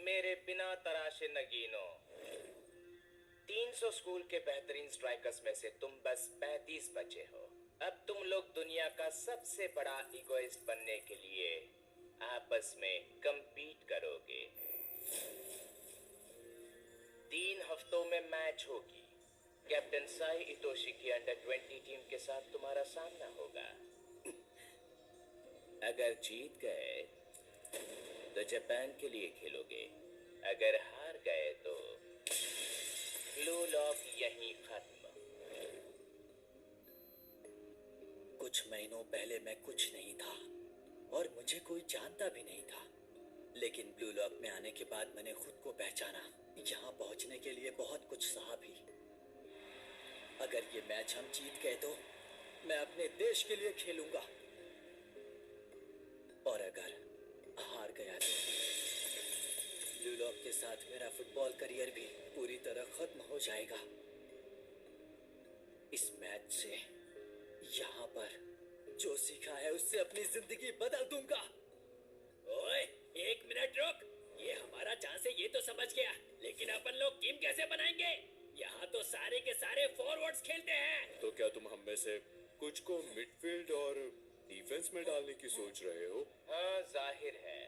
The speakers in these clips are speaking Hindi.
मेरे बिना तराशे नगीनों, 300 स्कूल के बेहतरीन स्ट्राइकर्स में से तुम बस 35 बचे हो। अब तुम लोग दुनिया का सबसे बड़ा इगोइस्ट बनने के लिए आपस में compete करोगे। 3 हफ्तों में मैच होगी। कैप्टन साई इतोशी की अंडर 20 टीम के साथ तुम्हारा सामना होगा। अगर जीत गए तो जापान के लिए खेलोगे, अगर हार गए तो ब्लू लॉक यहीं खत्म। कुछ महीनों पहले मैं कुछ नहीं था और मुझे कोई जानता भी नहीं था, लेकिन ब्लू लॉक में आने के बाद मैंने खुद को पहचाना। यहाँ पहुंचने के लिए बहुत कुछ सहा भी। अगर ये मैच हम जीत गए तो मैं अपने देश के लिए खेलूंगा, और अगर हार गया तो ब्लू लॉक के साथ मेरा फुटबॉल करियर भी पूरी तरह खत्म हो जाएगा। इस मैच से यहाँ पर जो सीखा है उससे अपनी जिंदगी बदल दूंगा। ओए, 1 मिनट रुक। ये हमारा चांस है, ये तो समझ गया, लेकिन अपन लोग टीम कैसे बनाएंगे? यहाँ तो सारे के सारे फॉरवर्ड्स खेलते हैं। तो क्या तुम हम में से कुछ को मिडफील्ड और डिफेंस में डालने की सोच रहे हो? हाँ, जाहिर है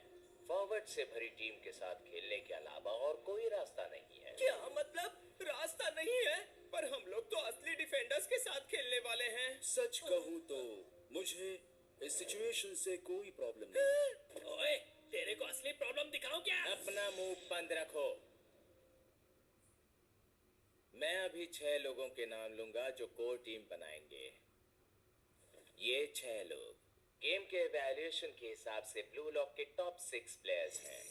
फॉरवर्ड से भरी टीम के साथ खेलने के अलावा और कोई रास्ता नहीं है। क्या मतलब रास्ता नहीं है? पर हम लोग तो असली डिफेंडर्स के साथ खेलने वाले हैं। सच कहूँ तो मुझे इस सिचुएशन से कोई प्रॉब्लम नहीं। ओए, तेरे को असली प्रॉब्लम दिखाऊं क्या? अपना मुंह बंद रखो। मैं अभी 6 लोगों के नाम लूंगा जो कोर टीम बनाएंगे। ये 6 लोग गेम के इवैल्यूएशन के हिसाब से ब्लू लॉक के टॉप 6 प्लेयर्स हैं।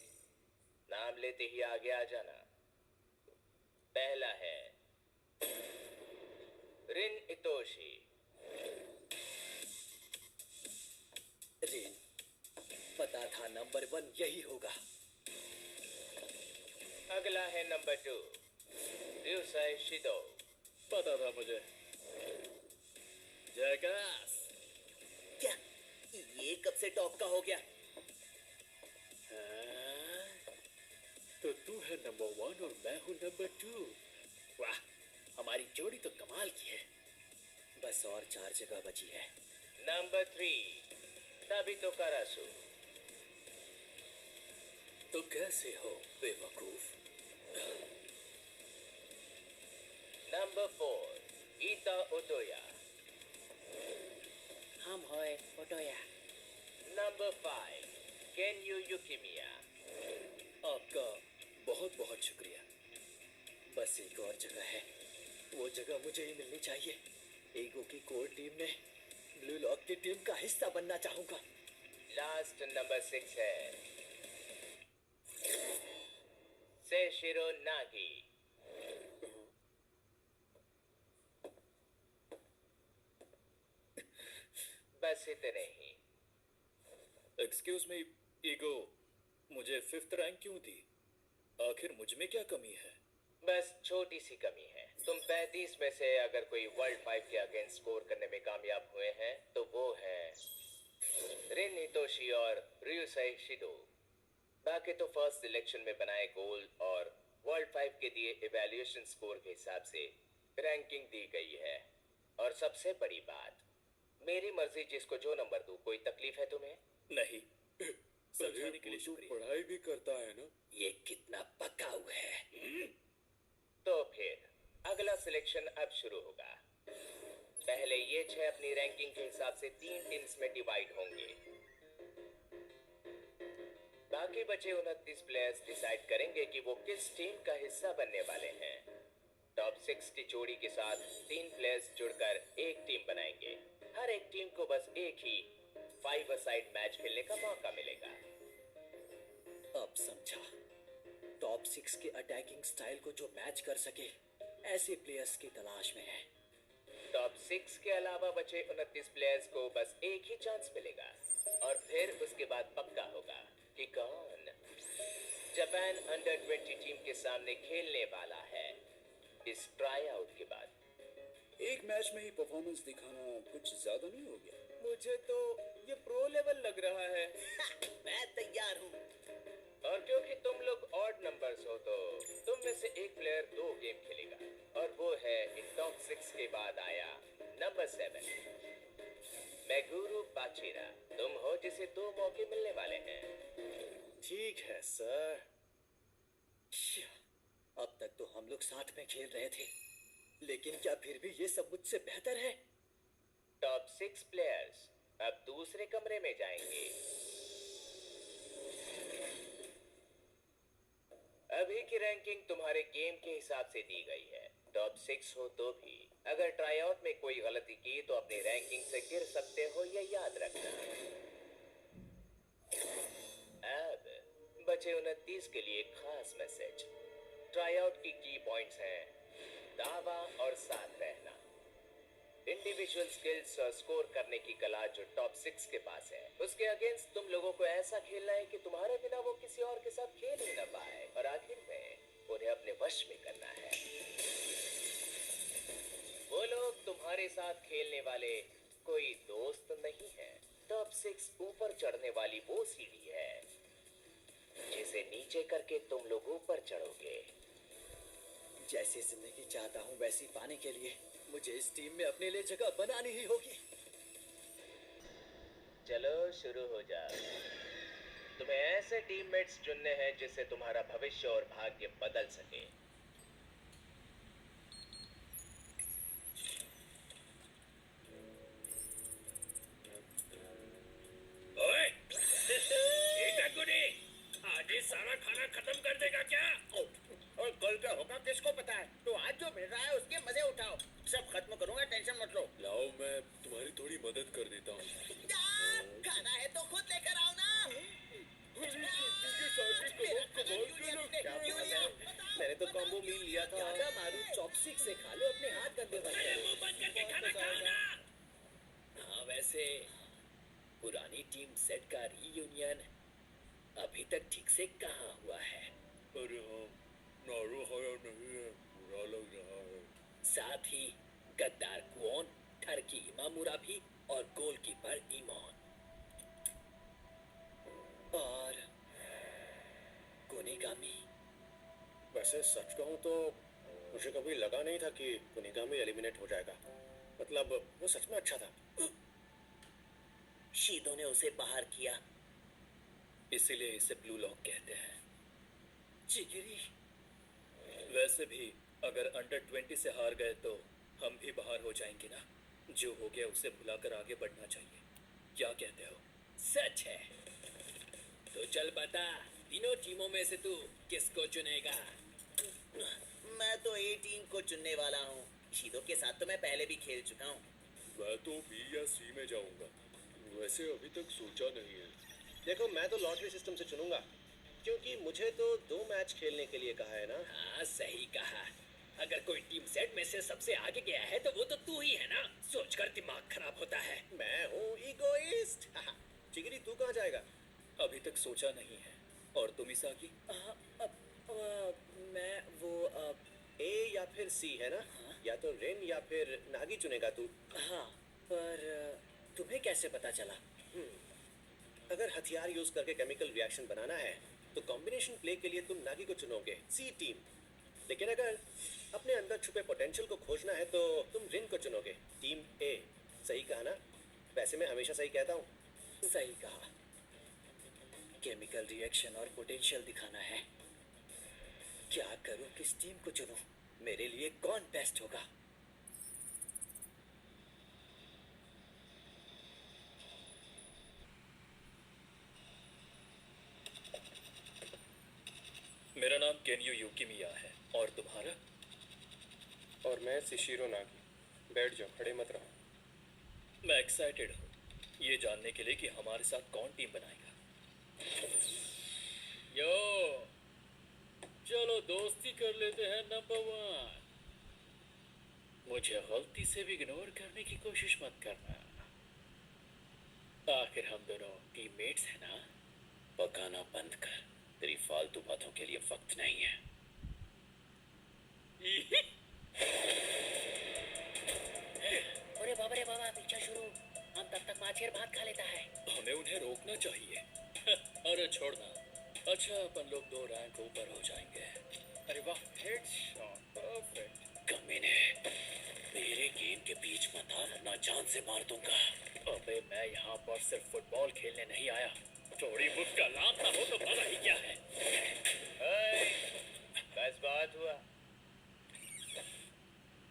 नाम लेते ही आगे आ जाना। पहला है रिन इतोशी। रिन, पता था नंबर 1 यही होगा। अगला है नंबर 2 ryusai shido। पता था मुझे। जैकास। क्या ये कब से टॉप का हो गया? तो तू है नंबर 1 और मैं हूँ नंबर 2। वाह, हमारी जोड़ी तो कमाल की है। बस और 4 जगह बची है। नंबर 3 ताबितो करासु। तो कैसे हो बेवकूफ? नंबर 4 ईता ओटोया। हम होए ओटोया। नंबर 5 केन्यू युकिमिया। आपका बहुत बहुत शुक्रिया। बस एक और जगह है, वो जगह मुझे ही मिलनी चाहिए। ईगो की कोर टीम में ब्लू लॉक की टीम का हिस्सा बनना चाहूंगा। लास्ट नंबर 6 है सेशिरो नागी। बस इतने ही। एक्सक्यूज मी ईगो, मुझे 5th रैंक क्यों दी? आखिर मुझ में क्या कमी है? बस छोटी सी कमी है। तुम 35 में से अगर कोई वर्ल्ड 5 के अगेंस्ट स्कोर करने में कामयाब हुए हैं तो वो है रिन हितोशी और ryusai shido। बाकी तो फर्स्ट सिलेक्शन में बनाए गोल और वर्ल्ड 5 के दिए इवैल्यूएशन स्कोर के हिसाब से रैंकिंग दी गई है। और सबसे बड़ी बात, मेरी मर्जी जिसको जो नंबर दूं। कोई तकलीफ है तुम्हें? नहीं, अरे समझाने के लिए वो तो शुक्रिया। पढ़ाई भी करता है ना। ये कितना पकाऊ है। तो फिर अगला सिलेक्शन अब शुरू होगा। पहले ये 6 अपनी रैंकिंग के हिसाब से 3 टीम्स में डिवाइड होंगे। बाकी बचे 29 प्लेयर्स डिसाइड करेंगे कि वो किस टीम का हिस्सा बनने वाले हैं। टॉप 6 की जोड़ी के साथ 3 प्लेयर्स जुड़कर एक टीम बनाएंगे। हर एक टीम को बस एक ही 5-a-side मैच खेलने का मौका मिलेगा। अब समझा। टॉप 6 के अटैकिंग स्टाइल को जो मैच कर सके, ऐसे प्लेयर्स की तलाश में है। टॉप 6 के अलावा बचे 29 प्लेयर्स को बस एक ही चांस मिलेगा और फिर उसके बाद पक्का होगा कि कौन जापान अंडर 20 टीम के सामने खेलने वाला है इस ट्राई आउट के बाद। एक मैच में ही परफॉर्मेंस दिखाना कुछ ज्यादा नहीं हो गया? मुझे तो ये प्रो लेवल लग रहा है। मैं तैयार हूँ। और क्योंकि तुम लोग ऑड नंबर्स हो तो तुम में से एक प्लेयर 2 गेम खेलेगा और वो है इन टॉप 6 के बाद आया नंबर 7 मेगुरु पाचिरा। तुम हो जिसे 2 मौके मिलने वाले हैं। ठीक है सर। अब तक तो हम लोग साथ में खेल रहे थे, लेकिन क्या फिर भी ये सब मुझसे बेहतर है? टॉप 6 प्लेयर्स अब दूसरे कमरे में जाएंगे। अभी की रैंकिंग तुम्हारे गेम के हिसाब से दी गई है। टॉप 6 हो तो भी अगर ट्राईआउट में कोई गलती की तो अपनी रैंकिंग से गिर सकते हो, ये याद रखना। अब बचे 29 के लिए खास मैसेज। ट्राईआउट की पॉइंट्स हैं दावा और साथ रहना, इंडिविजुअल स्किल्स और स्कोर करने की कला जो टॉप 6 के पास है। उसके अगेंस्ट तुम लोगों को ऐसा खेलना है कि तुम्हारे बिना वो किसी और के साथ खेल ही ना पाए, और आखिर में उन्हें अपने वश में करना है। वो लोग तुम्हारे साथ खेलने वाले कोई दोस्त नहीं है। टॉप 6 ऊपर चढ़ने वाली वो सीढ़ी है जिसे नीचे करके तुम लोग ऊपर चढ़ोगे। जैसी जिंदगी चाहता हूँ वैसी पाने के लिए मुझे इस टीम में अपने लिए जगह बनानी ही होगी। चलो शुरू हो जाओ। तुम्हें ऐसे टीममेट्स चुनने हैं जिससे तुम्हारा भविष्य और भाग्य बदल सके। ओए, आज ये सारा खाना खत्म कर देगा क्या? और कल क्या होगा किसको पता है। तो आज जो मिल रहा है उसके मजे उठाओ। सब खत्म करूंगा, टेंशन मत लो। लाओ मैं तुम्हारी थोड़ी मदद कर देता हूँ। खाना है तो खुद लेकर आओ ना। मैंने तो कॉम्बो मील लिया था। ज्यादा मारू चॉपस्टिक से खा लो, अपने हाथ गंदे मत करो। मुंह बंद करके खाना खाओ ना। हाँ, वैसे पुरानी टीम सेट का रीयूनियन अभी तक ठीक से कहाँ हुआ है? अरे हाँ, नारू हरा नहीं है, बुरा लग रहा है। साथ ही गद्दार कुओन, ठरकी इमामुरा भी और गोलकीपर इमोन और कोनिगामी। वैसे सच कहूं तो मुझे कभी लगा नहीं था कि कुनिगामी एलिमिनेट हो जाएगा। मतलब वो सच में अच्छा था। शीदो ने उसे बाहर किया, इसीलिए इसे ब्लू लॉक कहते हैं। जिगरी। वैसे भी अगर अंडर 20 से हार गए तो हम भी बाहर हो जाएंगे ना। जो हो गया उसे भुलाकर आगे बढ़ना चाहिए। क्या कहते हो? सच है। तो चल बता, तीनों टीमों में से तू किसको चुनेगा? मैं तो ए टीम को चुनने वाला हूँ। शीदो के साथ तो मैं पहले भी खेल चुका हूँ। मैं तो बी या सी में जाऊंगा। वैसे अभी तक सोचा नहीं है। देखो, मैं तो लॉटरी सिस्टम से चुनूंगा, क्योंकि मुझे तो 2 मैच खेलने के लिए कहा है ना। हाँ, सही कहा। अगर कोई टीम सेट में से सबसे आगे गया है तो वो तो तू ही है ना। सोचकर दिमाग खराब होता है। मैं हूँ ईगोइस्ट। जिगरी, तू कहाँ जाएगा? अभी तक सोचा नहीं है। और तुम इसाकी? मैं वो ए या फिर सी है ना। या तो रेन या फिर नागी चुनेगा तू। हाँ, पर तुम्हें कैसे पता चला? अगर हथियार यूज करके केमिकल रिएक्शन बनाना है तो कॉम्बिनेशन प्ले के लिए तुम नागी को चुनोगे, सी टीम। लेकिन अगर अपने अंदर छुपे पोटेंशियल को खोजना है तो तुम रिन को चुनोगे, टीम ए। सही कहा ना? वैसे मैं हमेशा सही कहता हूँ। सही कहा। केमिकल रिएक्शन और पोटेंशियल दिखाना है। क्या करूं, किस टीम को चुनूं? मेरे लिए कौन बेस्ट होगा? मेरा नाम केन्यू युकिमिया है। और तुम्हारा? और मैं शिशिरो नागी। बैठ जाओ, खड़े मत रहो। मैं एक्साइटेड हूँ ये जानने के लिए कि हमारे साथ कौन टीम बनाएगा। यो, चलो दोस्ती कर लेते हैं नंबर 1। मुझे गलती से भी इग्नोर करने की कोशिश मत करना। आखिर हम दोनों टीममेट्स हैं ना। पकाना बंद कर, तेरी फालतू बातों के लिए वक्त नहीं है। अरे बाबा, पीछा शुरू। हम तब तक माछेर भात खा लेता है। हमें उन्हें रोकना चाहिए। अरे छोड़ना, अच्छा, अपन लोग 2 रैंक ऊपर हो जाएंगे। अरे वाह, हेडशॉट, परफेक्ट। कमीने, मेरे गेम के बीच मत आ वरना जान से मार दूंगा। अबे मैं यहाँ पर सिर्फ फुटबॉल खेलने नहीं आया। थोड़ी बुक का लाभ ना हो तो भला ही क्या है। ओए, बस बात हुआ,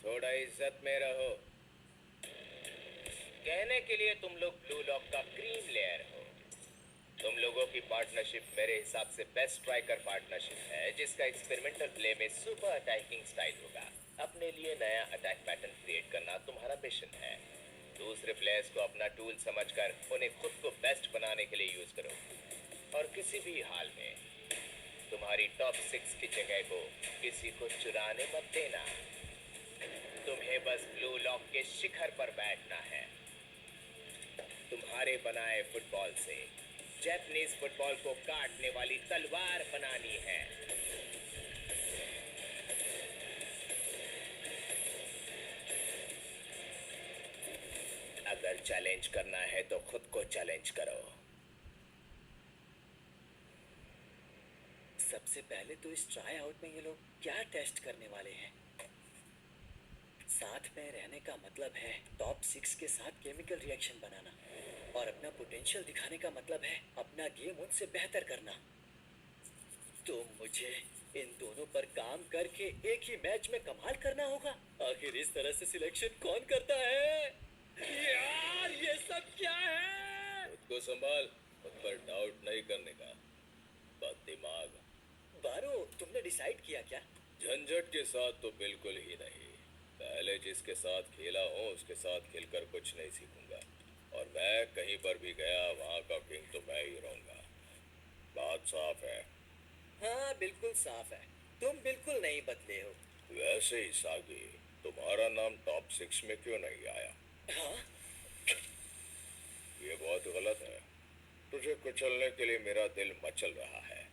थोड़ा इज्जत में रहो। कहने के लिए तुम लोग ब्लू लॉक का क्रीम लेयर हो। तुम लोगों की पार्टनरशिप मेरे हिसाब से बेस्ट स्ट्राइकर पार्टनरशिप है, जिसका एक्सपेरिमेंटल प्ले में सुपर अटैकिंग स्टाइल होगा। अपने लिए नया अटैक पैटर्न क्रिएट करना तुम्हारा मिशन है। दूसरे प्लेयर्स को अपना टूल समझकर उन्हें खुद को बेस्ट बनाने के लिए यूज करो, और किसी भी हाल में तुम्हारी टॉप 6 की जगह को किसी को चुराने मत देना। तुम्हें बस ब्लू लॉक के शिखर पर बैठना है। तुम्हारे बनाए फुटबॉल से जैपनीज फुटबॉल को काटने वाली तलवार बनानी है। अगर चैलेंज करना है तो खुद को चैलेंज करो। सबसे पहले तो इस ट्राई आउट में ये लोग क्या टेस्ट करने वाले हैं? साथ में रहने का मतलब है टॉप 6 के साथ केमिकल रिएक्शन बनाना, और अपना पोटेंशियल दिखाने का मतलब है अपना गेम उनसे बेहतर करना। तो मुझे इन दोनों पर काम करके एक ही मैच में कमाल करना होगा। आखिर इस तरह से सिलेक्शन कौन करता है? यार ये सब क्या है? खुद को संभाल, खुद पर डाउट नहीं करने का। बद दिमाग। बारो, तुमने डिसाइड किया क्या? झंझट के साथ तो बिल्कुल ही नहीं। पहले जिसके साथ खेला हूँ उसके साथ खेलकर कुछ नहीं सीखूंगा, और मैं कहीं पर भी गया वहाँ का किंग तो मैं ही रहूंगा। बात साफ है। हाँ बिल्कुल साफ है, तुम बिल्कुल नहीं बदले हो। वैसे ही सागी, तुम्हारा नाम टॉप 6 में क्यों नहीं आया? हाँ? ये बहुत गलत है। तुझे कुचलने के लिए मेरा दिल मचल रहा है।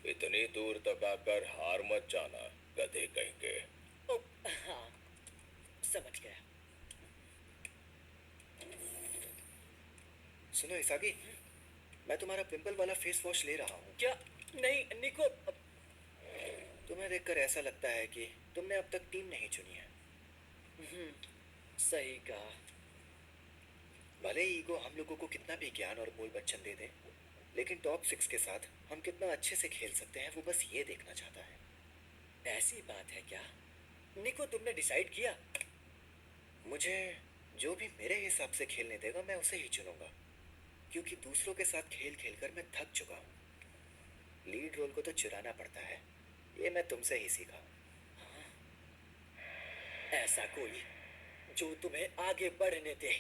इतनी दूर तक आकर हार मत जाना, गधे कहीं के। ओ, हाँ समझ गया। सुनो इसागी, मैं तुम्हारा पिंपल वाला फेस वॉश ले रहा हूँ। क्या? नहीं निको, तुम्हें देखकर ऐसा लगता है कि तुमने अब तक टीम नहीं चुनी है। सही कहा। भले ही ईगो हम लोगों को कितना भी ज्ञान और बोल बच्चन दे दे, लेकिन टॉप 6 के साथ हम कितना अच्छे से खेल सकते हैं वो बस ये देखना चाहता है। ऐसी बात है क्या? निको, तुमने डिसाइड किया? मुझे जो भी मेरे हिसाब से खेलने देगा मैं उसे ही चुनूंगा, क्योंकि दूसरों के साथ खेल खेल कर मैं थक चुका हूँ। लीड रोल को तो चुराना पड़ता है, ये मैं तुमसे ही सीखा। ऐसा कोई जो तुम्हें आगे बढ़ने दे।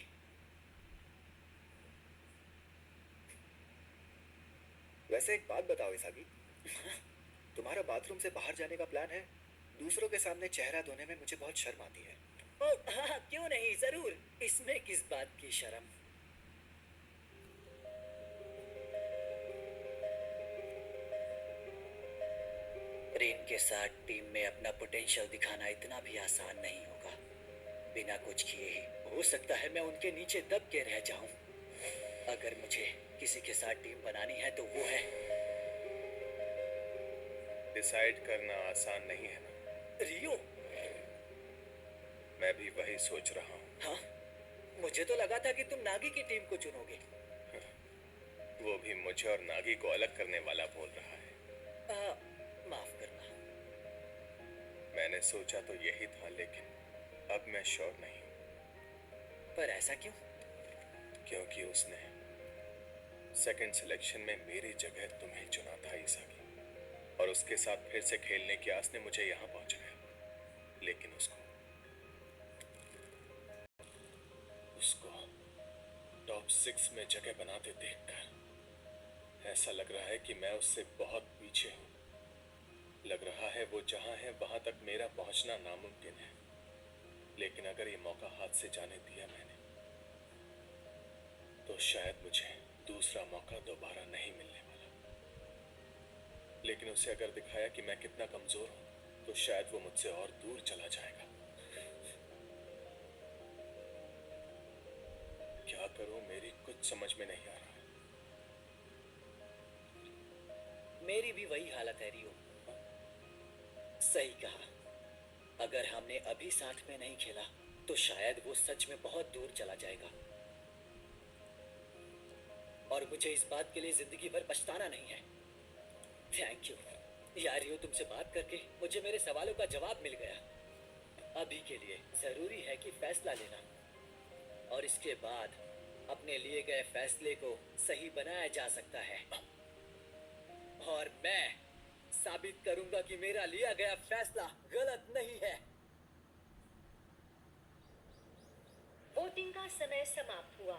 वैसे एक बात बताओ इसागी, तुम्हारा बाथरूम से बाहर जाने का प्लान है? दूसरों के सामने चेहरा धोने में मुझे बहुत शर्म आती है। ओ हाँ, क्यों नहीं, जरूर। इसमें किस बात की शर्म? रेन के साथ टीम में अपना पोटेंशियल दिखाना इतना भी आसान नहीं होगा। बिना कुछ किए ही हो सकता है मैं उनके नीचे दब के रह जाऊं। अगर मुझे किसी के साथ टीम बनानी है तो वो है। डिसाइड करना आसान नहीं है ना। रियो। मैं भी वही सोच रहा हूँ। हाँ, मुझे तो लगा था कि तुम नागी की टीम को चुनोगे। वो भी मुझे और नागी को अलग करने वाला बोल रहा है। माफ करना। मैंने सोचा तो यही था, लेकिन अब मैं श्योर नहीं हूँ। पर ऐसा क्यों? क्योंकि उसने सेकंड सिलेक्शन में मेरी जगह तुम्हें चुना था इसागी, और उसके साथ फिर से खेलने की आस ने मुझे यहाँ पहुंचाया। लेकिन उसको टॉप 6 में जगह बनाते देखकर ऐसा लग रहा है कि मैं उससे बहुत पीछे हूँ। लग रहा है वो जहाँ है वहां तक मेरा पहुंचना नामुमकिन है। लेकिन अगर ये मौका हाथ से जाने दिया मैंने, तो शायद मुझे दूसरा मौका दोबारा नहीं मिलने वाला। लेकिन उसे अगर दिखाया कि मैं कितना कमजोर हूं, तो शायद वो मुझसे और दूर चला जाएगा। क्या करूं, मेरी कुछ समझ में नहीं आ रहा। मेरी भी वही हालत है रियो। सही कहा, अगर हमने अभी साथ में नहीं खेला तो शायद वो सच में बहुत दूर चला जाएगा, और मुझे इस बात के लिए जिंदगी भर पछताना नहीं है। थैंक यू यार रियो, तुमसे बात करके मुझे मेरे सवालों का जवाब मिल गया। अभी के लिए जरूरी है कि फैसला लेना, और इसके बाद अपने लिए गए फैसले को सही बनाया जा सकता है, और मैं साबित करूंगा कि मेरा लिया गया फैसला गलत नहीं है। वोटिंग का समय समाप्त हुआ।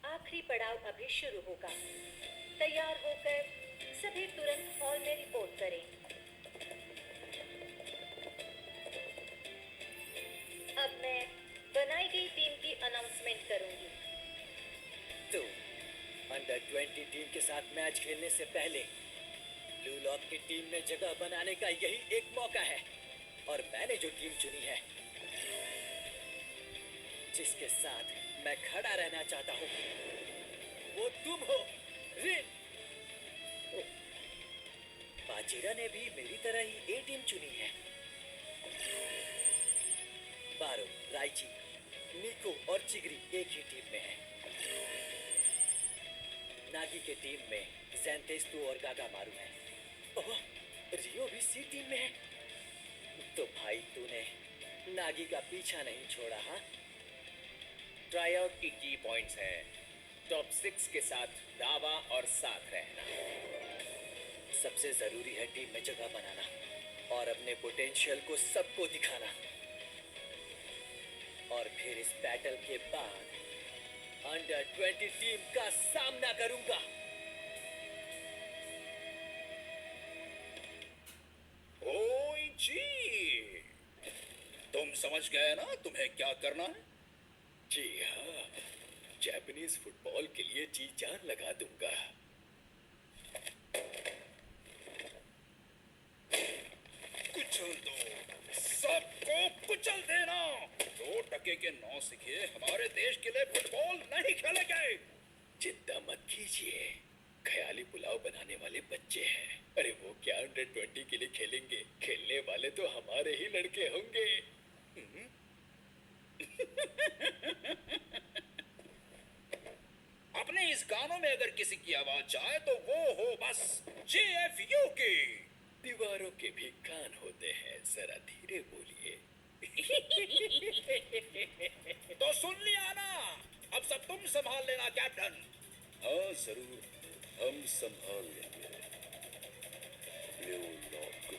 आखिरी पड़ाव अभी शुरू होगा। तैयार होकर सभी तुरंत हॉल में रिपोर्ट करें। अब मैं बनाई गई टीम की अनाउंसमेंट करूंगी। तो अंडर 20 टीम के साथ मैच खेलने से पहले ब्लू लॉक की टीम में जगह बनाने का यही एक मौका है, और मैंने जो टीम चुनी है, जिसके साथ मैं खड़ा रहना चाहता हूँ, वो तुम हो रिन। बाजीरा ने भी मेरी तरह ही ए टीम चुनी है। बारो, राइची, निको और चिगरी एक ही टीम में है। नागी के टीम में ज़ेंतेस्तु और गागामारू है। ओह, रियो भी सी टीम में है। तो भाई तूने नागी का पीछा नहीं छोड़ा, हाँ? ट्राईआउट की की पॉइंट्स हैं टॉप 6 के साथ दावा और साथ रहना। सबसे जरूरी है टीम में जगह बनाना और अपने पोटेंशियल को सबको दिखाना, और फिर इस बैटल के बाद अंडर 20 टीम का सामना करूंगा। ओए जी, तुम समझ गए ना तुम्हें क्या करना है? जी हाँ, जापानीज फुटबॉल के लिए जी जान लगा दूंगा। कुचल दो, सबको कुचल देना। 2 टके के 9 सिक्के हमारे देश के लिए फुटबॉल नहीं खेलेंगे। चिंता मत कीजिए, ख्याली पुलाव बनाने वाले बच्चे हैं। अरे वो क्या अंडर 20 के लिए खेलेंगे, खेलने वाले तो हमारे ही लड़के होंगे। अपने इस गानों में अगर किसी की आवाज आए तो वो हो बस JFU की। दीवारों के भी कान होते हैं, जरा धीरे बोलिए। तो सुन लिया ना, अब सब तुम संभाल लेना कैप्टन। हाँ जरूर, हम संभाल लेंगे ब्लू लॉक को।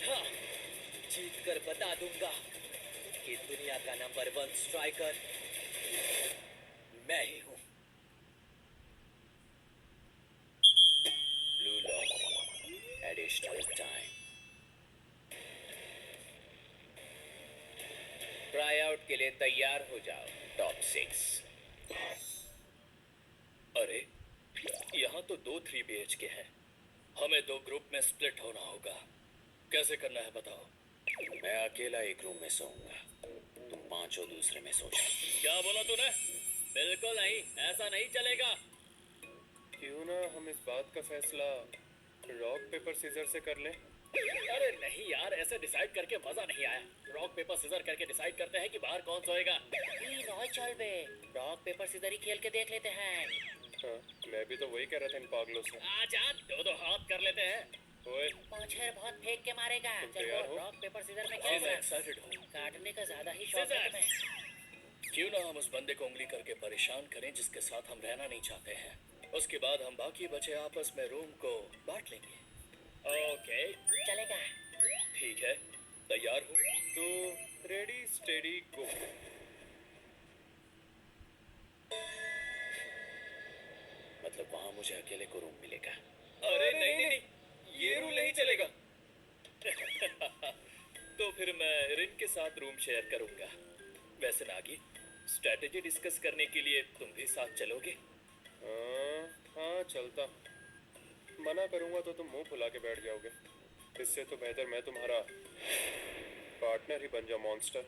हाँ, जीत कर बता दूंगा कि दुनिया का नंबर 1 स्ट्राइकर मैं ही हूँ। Blue Lock, additional time. Tryout के लिए तैयार हो जाओ टॉप 6। अरे यहाँ तो 2 3 BHK हैं। हमें 2 ग्रुप में स्प्लिट होना होगा। कैसे करना है बताओ? मैं अकेला एक रूम में सोऊंगा, तुम 5 दूसरे में सो जाओ। क्या बोला तूने? बिल्कुल नहीं, ऐसा नहीं चलेगा। क्यों ना हम इस बात का फैसला रॉक पेपर सीजर से कर लें? अरे नहीं यार, ऐसे डिसाइड करके मजा नहीं आया। रॉक पेपर सीजर करके डिसाइड करते हैं कि बाहर कौन सोएगा। चल बे, रॉक पेपर सीजर ही खेल के देख लेते हैं। हाँ, मैं भी तो वही कह रहा था इन पागलों से। आजा, 2-2 हाथ कर लेते हैं। ओए, पौछेर बहुत फेंक के मारेगा। तुम तैयार हो? रॉक पेपर सीजर में हाँ, मैं खेलना। एक्साइटेड हूँ। काटने का ज्यादा ही शौक है तुम्हें। क्यों ना हम उस बंदे को उंगली करके परेशान करें जिसके साथ हम रहना नहीं चाहते हैं। उसके बाद हम बाकी बचे आपस में रूम को बांट लेंगे। ओके, चलेगा। ठीक है, तैयार हो तो रेडी स्टेडी गो। मतलब वहां मुझे अकेले को रूम मिलेगा? अरे नहीं नहीं, ये रूल नहीं चलेगा। तो फिर मैं रिन के साथ रूम शेयर करूंगा। वैसे नागी, स्ट्रेटेजी डिस्कस करने के लिए तुम भी साथ चलोगे? हाँ चलता। मना करूंगा तो तुम मुंह फुला के बैठ जाओगे। इससे तो बेहतर मैं तुम्हारा पार्टनर ही बन जाऊं, मॉन्स्टर।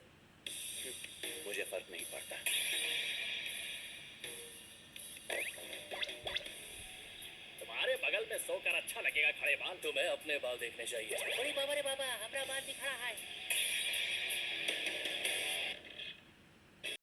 मुझे फर्क नहीं पड़ता। तुम्हारे में सोकर अच्छा लगेगा खड़े बाल। तुम्हें अपने बाल देखने चाहिए। बड़ी बाबा रे बाबा, हमारा बाल भी खड़ा है।